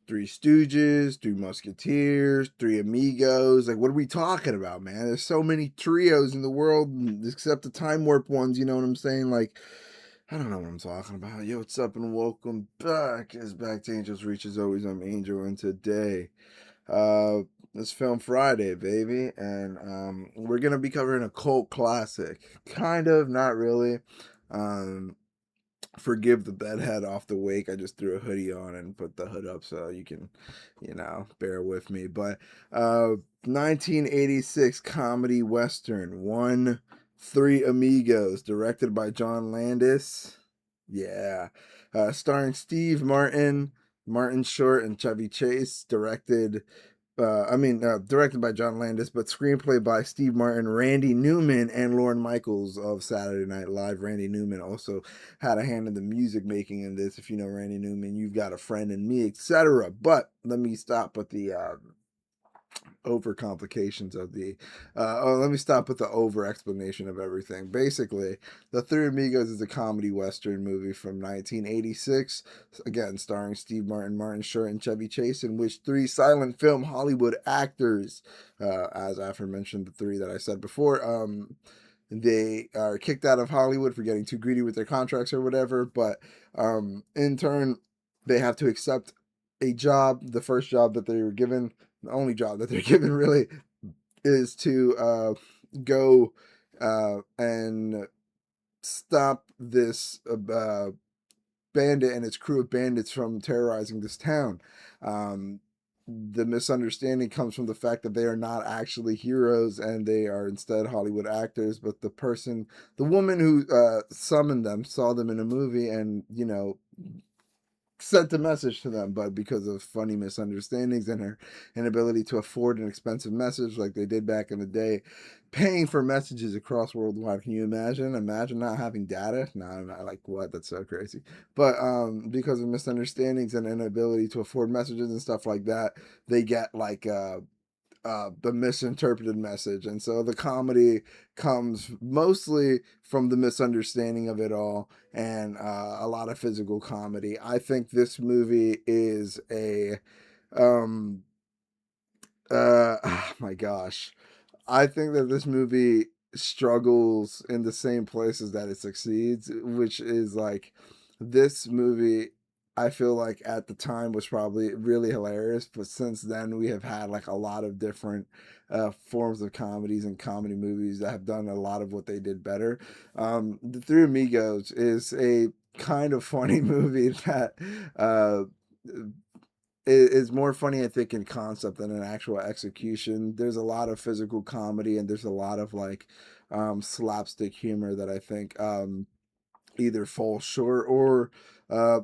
Three Stooges, Three Musketeers, Three Amigos. Like, what are we talking about, man? There's so many trios in the world, except the time warp ones. You know what I'm saying? Like, I don't know what I'm talking about. Yo, what's up, and welcome back. It's back to Angels Reach as always. I'm Angel, and today, uh, it's Film Friday, baby, and we're gonna be covering a cult classic. Kind of, not really. Um, Forgive the bedhead off the wake. I just threw a hoodie on and put the hood up so you can, bear with me. But 1986 comedy western, One Three Amigos, directed by John Landis. Yeah. Starring Steve Martin, Martin Short, and Chevy Chase. Directed by John Landis, but screenplay by Steve Martin, Randy Newman, and Lorne Michaels of Saturday Night Live. Randy Newman also had a hand in the music making in this. If you know Randy Newman, you've got a friend in me, etc. But let me stop with the over complications of the let me stop with the over explanation of everything. Basically, The Three Amigos is a comedy western movie from 1986, again starring Steve Martin, Martin Short, and Chevy Chase, in which three silent film Hollywood actors, as aforementioned, the three that I said before, they are kicked out of Hollywood for getting too greedy with their contracts or whatever, but in turn they have to accept a job, the first job that they were given, the only job that they're given really, is to go and stop this bandit and its crew of bandits from terrorizing this town. Um, the misunderstanding comes from the fact that they are not actually heroes and they are instead Hollywood actors. But the woman who summoned them, saw them in a movie and, sent a message to them, but because of funny misunderstandings and her inability to afford an expensive message like they did back in the day, paying for messages across worldwide. Can you imagine? Imagine not having data. No, I'm not like what? That's so crazy. But because of misunderstandings and inability to afford messages and stuff like that, they get like the misinterpreted message. And so the comedy comes mostly from the misunderstanding of it all and a lot of physical comedy. I think this movie is um, oh my gosh. I think that this movie struggles in the same places that it succeeds, which is like this movie. I feel like at the time was probably really hilarious, but since then we have had like a lot of different forms of comedies and comedy movies that have done a lot of what they did better. The Three Amigos is a kind of funny movie that uh, is more funny, I think, in concept than in actual execution. There's a lot of physical comedy and there's a lot of like slapstick humor that I think either falls short or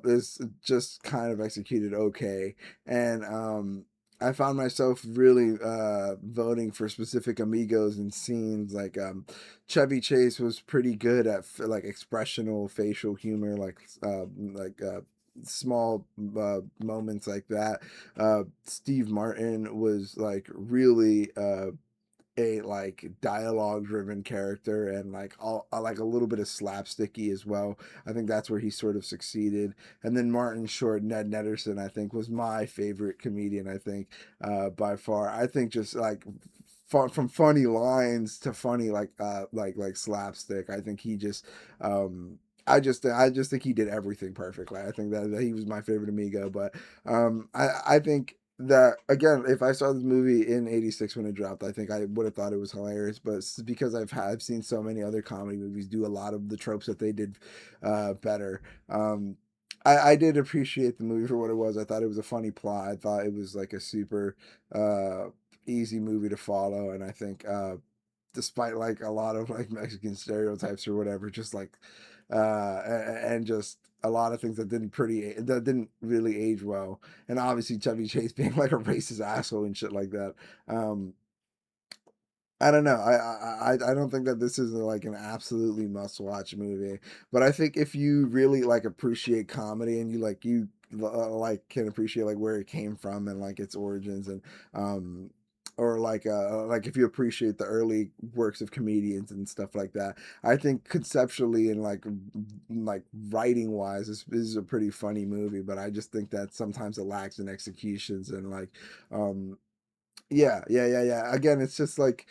is just kind of executed okay. And I found myself really voting for specific amigos and scenes. Like Chevy Chase was pretty good at like expressional facial humor, like small moments like that. Steve Martin was like really a like dialogue driven character and like all like a little bit of slapsticky as well. I think that's where he sort of succeeded. And then Martin Short, Ned Nederson, I think was my favorite comedian. I think by far. I think just like from funny lines to funny like slapstick. I think he just I just think he did everything perfectly. I think that he was my favorite amigo. But I think that again, if I saw this movie in '86 when it dropped, I think I would have thought it was hilarious. But because I've seen so many other comedy movies do a lot of the tropes that they did better. I did appreciate the movie for what it was. I thought it was a funny plot. I thought it was like a super easy movie to follow, and I think despite like a lot of like Mexican stereotypes or whatever, just like and just a lot of things that didn't really age well, and obviously Chevy Chase being like a racist asshole and shit like that. Um, I don't know. I don't think that this is like an absolutely must watch movie, but I think if you really like appreciate comedy and you like can appreciate like where it came from and like its origins and um or like if you appreciate the early works of comedians and stuff like that. I think conceptually and like writing wise, this is a pretty funny movie, but I just think that sometimes it lacks in executions and like um yeah. Again, it's just like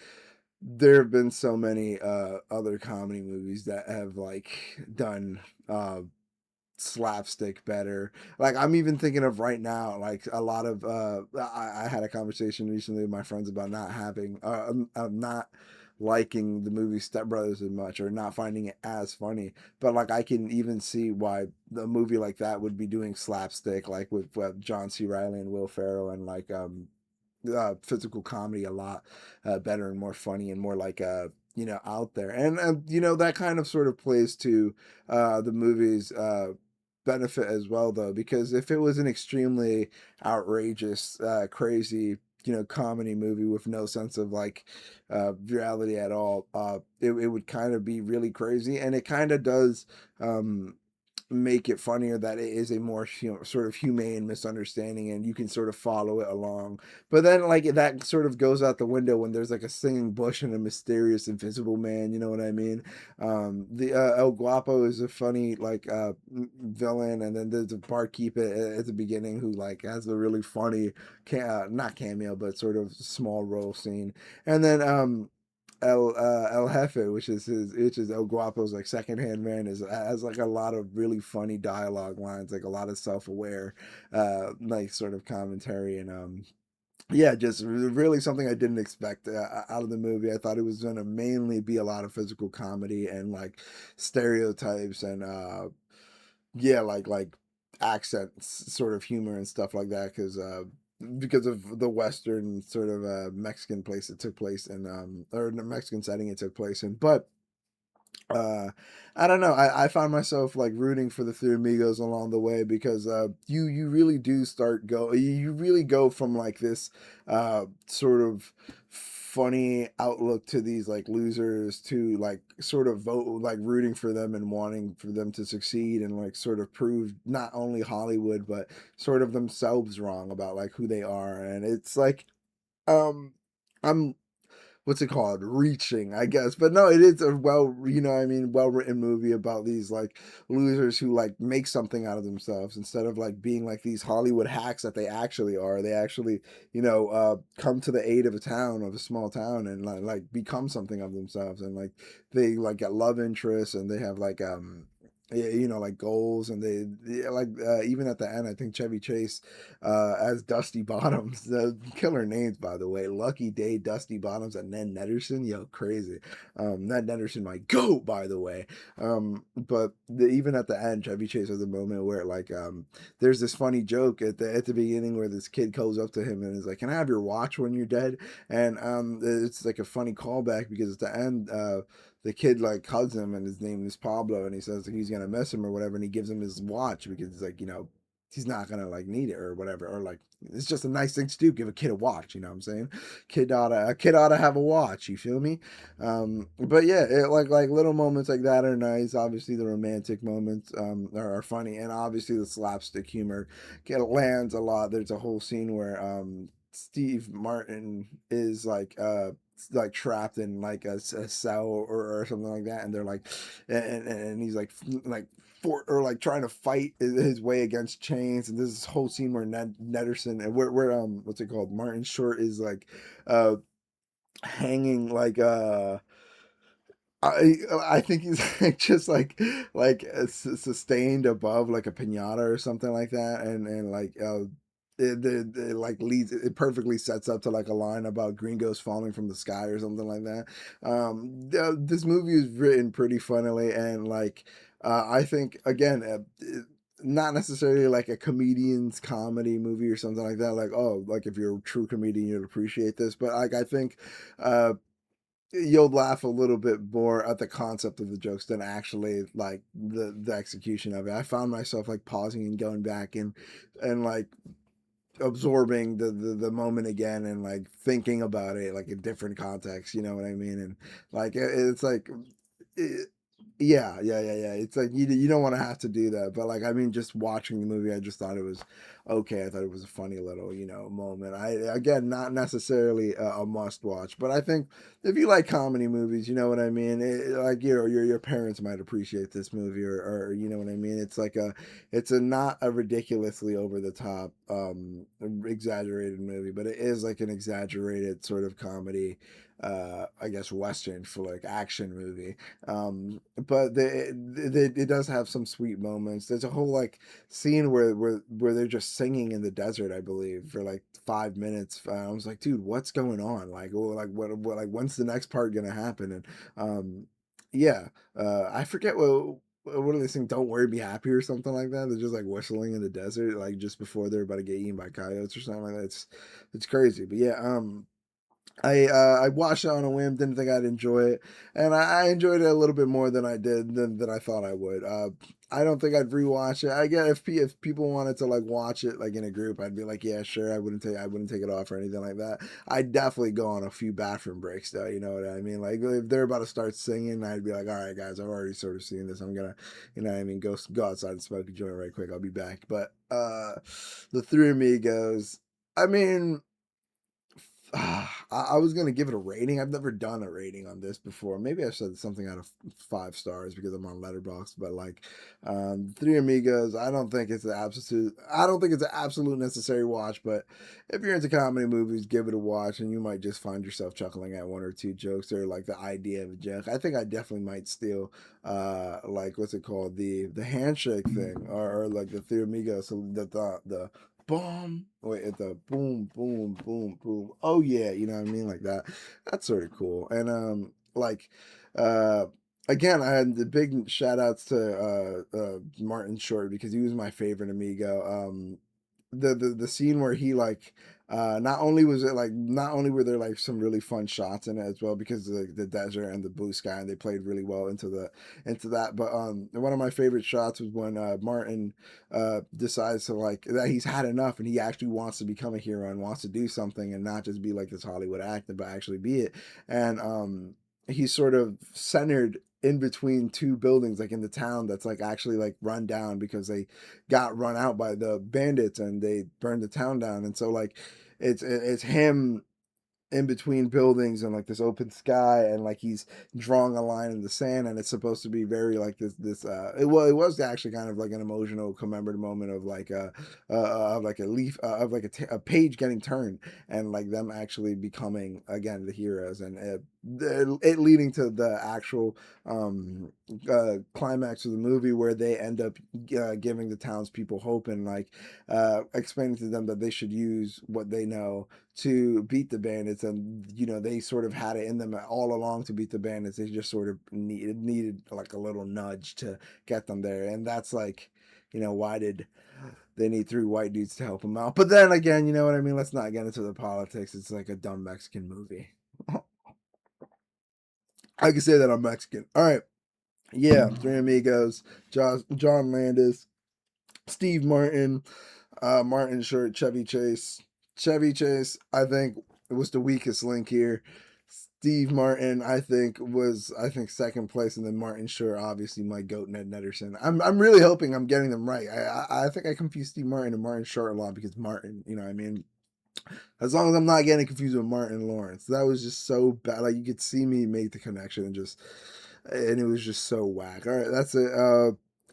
there have been so many other comedy movies that have like done slapstick better. Like I'm even thinking of right now, like a lot of I had a conversation recently with my friends about not having not liking the movie Step Brothers as much or not finding it as funny. But like I can even see why the movie like that would be doing slapstick, like with John C. Riley and Will Ferrell, and like physical comedy a lot better and more funny and more like out there. And that kind of sort of plays to the movie's benefit as well, though, because if it was an extremely outrageous crazy comedy movie with no sense of like reality at all, it would kind of be really crazy, and it kind of does um make it funnier that it is a more sort of humane misunderstanding and you can sort of follow it along. But then like that sort of goes out the window when there's like a singing bush and a mysterious invisible man, you know what I mean? The El Guapo is a funny like villain, and then there's a barkeep at the beginning who like has a really funny not cameo but sort of small role scene. And then El Jefe, which is El Guapo's like second hand man, is has like a lot of really funny dialogue lines, like a lot of self aware, like sort of commentary, and yeah, just really something I didn't expect out of the movie. I thought it was going to mainly be a lot of physical comedy and like stereotypes and yeah, like accents, sort of humor and stuff like that, because of the Western sort of Mexican place it took place in, or the Mexican setting it took place in. But uh I don't know, I found myself like rooting for the three amigos along the way, because you really do you really go from like this sort of funny outlook to these like losers to like sort of vote like rooting for them and wanting for them to succeed and like sort of prove not only Hollywood but sort of themselves wrong about like who they are. And it's like um I'm what's it called, reaching, I guess, but no, it is a well written movie about these like losers who like make something out of themselves instead of like being like these Hollywood hacks that they actually are. They actually come to the aid of a small town, and like become something of themselves, and like they like get love interests, and they have like like goals, and they yeah, like even at the end I think Chevy Chase as Dusty Bottoms. The killer names, by the way. Lucky Day, Dusty Bottoms, and Ned Nederson. Yo, crazy. Ned Nederson, my goat, by the way. But even at the end, Chevy Chase has a moment where like there's this funny joke at the beginning where this kid goes up to him and is like, "Can I have your watch when you're dead?" And it's like a funny callback because at the end, the kid like hugs him, and his name is Pablo, and he says he's gonna miss him or whatever, and he gives him his watch because like he's not gonna like need it or whatever, or like it's just a nice thing to do, give a kid a watch, you know what I'm saying? A kid oughta have a watch, you feel me? But yeah, like little moments like that are nice. Obviously the romantic moments are funny, and obviously the slapstick humor lands a lot. There's a whole scene where Steve Martin is like trapped in like a cell or something like that, and they're like and he's like for or like trying to fight his way against chains. And there's this whole scene where Nederson and where what's it called, Martin Short is like uh hanging like I I think he's like just like sustained above like a pinata or something like that, and like it like leads, it perfectly sets up to like a line about gringos falling from the sky or something like that. This movie is written pretty funnily, and like I think again not necessarily like a comedian's comedy movie or something like that, like oh like if you're a true comedian you'd appreciate this, but like I think uh you'll laugh a little bit more at the concept of the jokes than actually like the execution of it. I found myself like pausing and going back and like absorbing the moment again, and like thinking about it like in different contexts, you know what I mean? And like it's like it, yeah. It's like you don't want to have to do that, but like I mean, just watching the movie, I just thought it was okay. I thought it was a funny little, moment. I again, not necessarily a must watch, but I think if you like comedy movies, you know what I mean. Like your parents might appreciate this movie, or you know what I mean. It's a not a ridiculously over the top, exaggerated movie, but it is like an exaggerated sort of comedy. I guess Western flick action movie, but it does have some sweet moments. There's a whole like scene where they're just singing in the desert, I believe, for like 5 minutes. I was like, dude, what's going on? Like, well, like what like when's the next part gonna happen? And yeah, I forget what do they sing? Don't worry, be happy or something like that. They're just like whistling in the desert, like just before they're about to get eaten by coyotes or something like that. It's crazy, but yeah, I watched it on a whim, didn't think I'd enjoy it, and I enjoyed it a little bit more than I did than I thought I would. I don't think I'd rewatch it. I get if people wanted to like watch it like in a group, I'd be like, yeah, sure. I wouldn't take it off or anything like that. I'd definitely go on a few bathroom breaks though. You know what I mean? Like if they're about to start singing, I'd be like, all right, guys, I've already sort of seen this. I'm gonna, you know what I mean, go outside and smoke a joint right quick. I'll be back. But the Three Amigos. I mean, I was gonna give it a rating. I've never done a rating on this before. Maybe I said something out of 5 stars because I'm on Letterboxd. But like, Three Amigos, I don't think it's an absolute. I don't think it's an absolute necessary watch. But if you're into comedy movies, give it a watch, and you might just find yourself chuckling at one or two jokes or like the idea of a joke. I think I definitely might steal, like what's it called, the handshake thing, or like the Three Amigos, so the boom. Wait, at the boom, boom, boom, boom. Oh yeah, you know what I mean, like that. That's sort of cool. And like, uh, again, I had the big shout outs to Martin Short because he was my favorite amigo. The scene where he like not only was it like not only were there like some really fun shots in it as well because of the desert and the blue sky and they played really well into that, but one of my favorite shots was when Martin decides to like that he's had enough and he actually wants to become a hero and wants to do something and not just be like this Hollywood actor but actually be it. And he's sort of centered in between two buildings like in the town that's like actually like run down because they got run out by the bandits and they burned the town down. And so like it's him in between buildings and like this open sky and like he's drawing a line in the sand and it's supposed to be very like it was actually kind of like an emotional commemorative moment of like a leaf of like a page getting turned and like them actually becoming again the heroes and it leading to the actual climax of the movie where they end up giving the townspeople hope and like explaining to them that they should use what they know to beat the bandits and they sort of had it in them all along to beat the bandits. They just sort of needed like a little nudge to get them there. And that's like, why did they need three white dudes to help them out? But then again, you know what I mean? Let's not get into the politics. It's like a dumb Mexican movie. I can say that I'm Mexican. All right. Yeah, Three Amigos, John Landis, Steve Martin, Martin Short, Chevy Chase. Chevy Chase, I think, was the weakest link here. Steve Martin, I think second place, and then Martin Short, obviously my goat Ned Nederson. I'm really hoping I'm getting them right. I think I confused Steve Martin and Martin Short a lot because Martin, you know, what I mean, as long as I'm not getting confused with Martin Lawrence, that was just so bad. Like you could see me make the connection and it was just so whack. All right, that's it.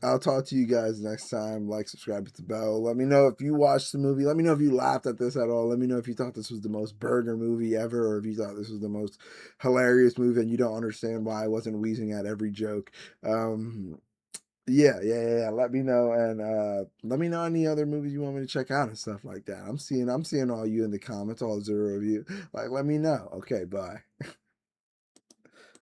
I'll talk to you guys next time. Like, subscribe, hit the bell. Let me know if you watched the movie. Let me know if you laughed at this at all. Let me know if you thought this was the most burger movie ever, or if you thought this was the most hilarious movie and you don't understand why I wasn't wheezing at every joke. Um, yeah. Let me know and let me know any other movies you want me to check out and stuff like that. I'm seeing all you in the comments, all 0 of you. Like, let me know. Okay, bye.